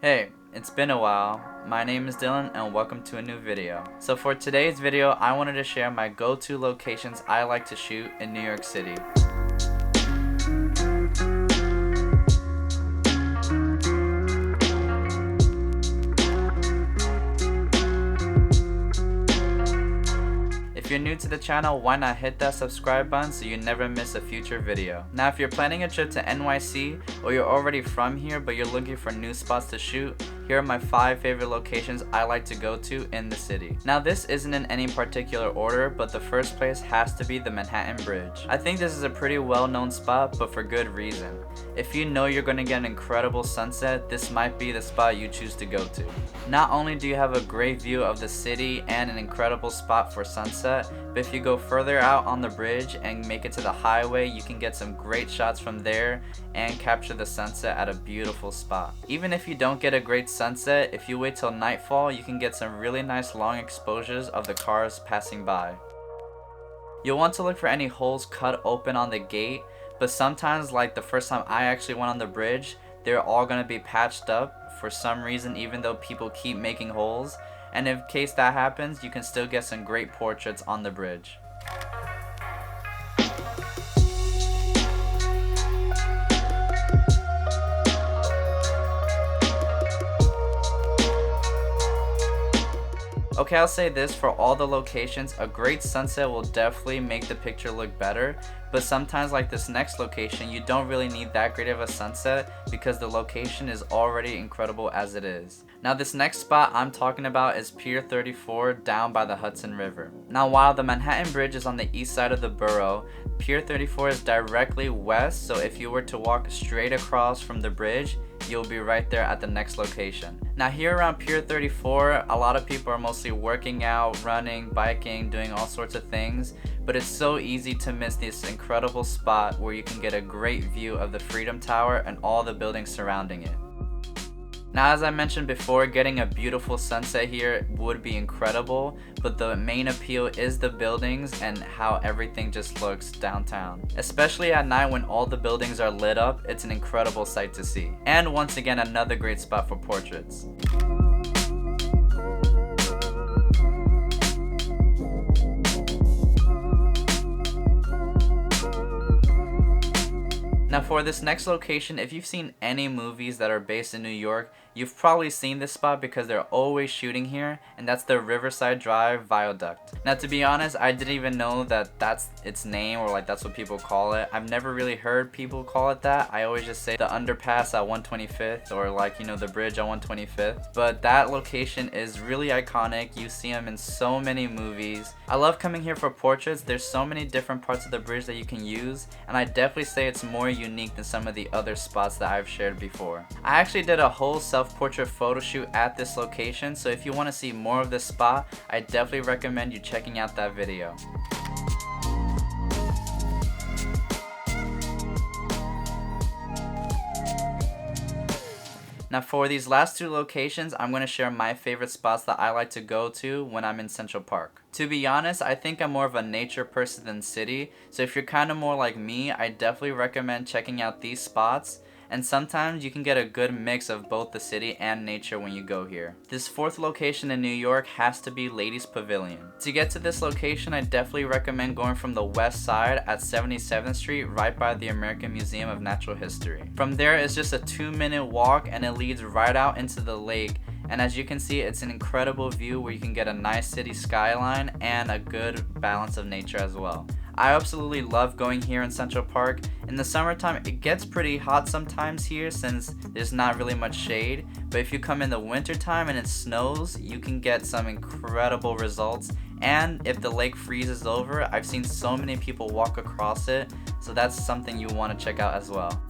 Hey, it's been a while. My name is Dylan and welcome to a new video. So for today's video, I wanted to share my go-to locations I like to shoot in New York City. If you're new to the channel, why not hit that subscribe button so you never miss a future video. Now if you're planning a trip to NYC or you're already from here but you're looking for new spots to shoot, here are my 5 favorite locations I like to go to in the city. Now this isn't in any particular order, but the first place has to be the Manhattan Bridge. I think this is a pretty well-known spot, but for good reason. If you know you're going to get an incredible sunset, this might be the spot you choose to go to. Not only do you have a great view of the city and an incredible spot for sunset, but if you go further out on the bridge and make it to the highway, you can get some great shots from there and capture the sunset at a beautiful spot. Even if you don't get a great sunset, if you wait till nightfall, you can get some really nice long exposures of the cars passing by. You'll want to look for any holes cut open on the gate, but sometimes, like the first time I actually went on the bridge, they're all going to be patched up for some reason, even though people keep making holes. And in case that happens, you can still get some great portraits on the bridge. Okay, I'll say this, for all the locations, a great sunset will definitely make the picture look better, but sometimes like this next location, you don't really need that great of a sunset because the location is already incredible as it is. Now this next spot I'm talking about is Pier 34 down by the Hudson River. Now while the Manhattan Bridge is on the east side of the borough, Pier 34 is directly west, so if you were to walk straight across from the bridge, you'll be right there at the next location. Now here around Pier 34, a lot of people are mostly working out, running, biking, doing all sorts of things, but it's so easy to miss this incredible spot where you can get a great view of the Freedom Tower and all the buildings surrounding it. Now as I mentioned before, getting a beautiful sunset here would be incredible, but the main appeal is the buildings and how everything just looks downtown. Especially at night when all the buildings are lit up, it's an incredible sight to see. And once again, another great spot for portraits. Now for this next location, if you've seen any movies that are based in New York, you've probably seen this spot because they're always shooting here, and that's the Riverside Drive Viaduct. Now to be honest, I didn't even know that that's its name, or like that's what people call it. I've never really heard people call it that. I always just say the underpass at 125th, or like, you know, the bridge on 125th. But that location is really iconic. You see them in so many movies. I love coming here for portraits. There's so many different parts of the bridge that you can use, and I definitely say it's more unique than some of the other spots that I've shared before. I actually did a whole self-portrait photo shoot at this location, so if you want to see more of this spot, I definitely recommend you checking out that video. Now for these last 2 locations, I'm going to share my favorite spots that I like to go to when I'm in Central Park. To be honest, I think I'm more of a nature person than city, so if you're kind of more like me, I definitely recommend checking out these spots. And sometimes you can get a good mix of both the city and nature when you go here. This 4th location in New York has to be Ladies Pavilion. To get to this location, I definitely recommend going from the west side at 77th Street right by the American Museum of Natural History. From there, it's just a 2-minute walk and it leads right out into the lake. And as you can see, it's an incredible view where you can get a nice city skyline and a good balance of nature as well. I absolutely love going here in Central Park. In the summertime, it gets pretty hot sometimes here since there's not really much shade. But if you come in the wintertime and it snows, you can get some incredible results. And if the lake freezes over, I've seen so many people walk across it. So that's something you want to check out as well.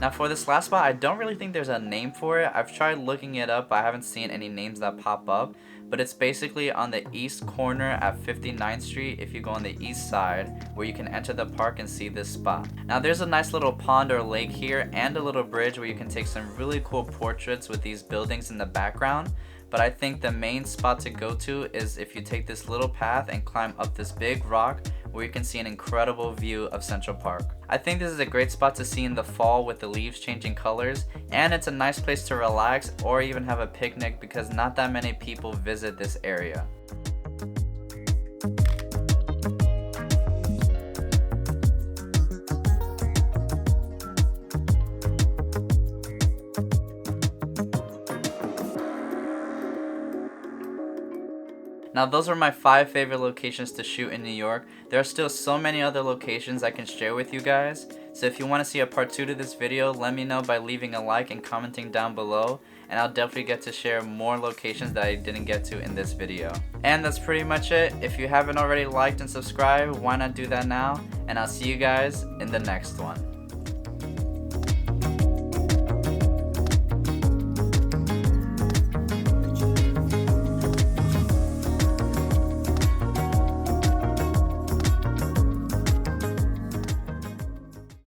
Now for this last spot, I don't really think there's a name for it. I've tried looking it up, but I haven't seen any names that pop up. But it's basically on the east corner at 59th Street if you go on the east side, where you can enter the park and see this spot. Now there's a nice little pond or lake here and a little bridge where you can take some really cool portraits with these buildings in the background. but I think the main spot to go to is if you take this little path and climb up this big rock where you can see an incredible view of Central Park. I think this is a great spot to see in the fall with the leaves changing colors, and it's a nice place to relax or even have a picnic because not that many people visit this area. Now those are my 5 favorite locations to shoot in New York. There are still so many other locations I can share with you guys. So if you want to see a part 2 to this video, let me know by leaving a like and commenting down below. And I'll definitely get to share more locations that I didn't get to in this video. And that's pretty much it. If you haven't already liked and subscribed, why not do that now? And I'll see you guys in the next one.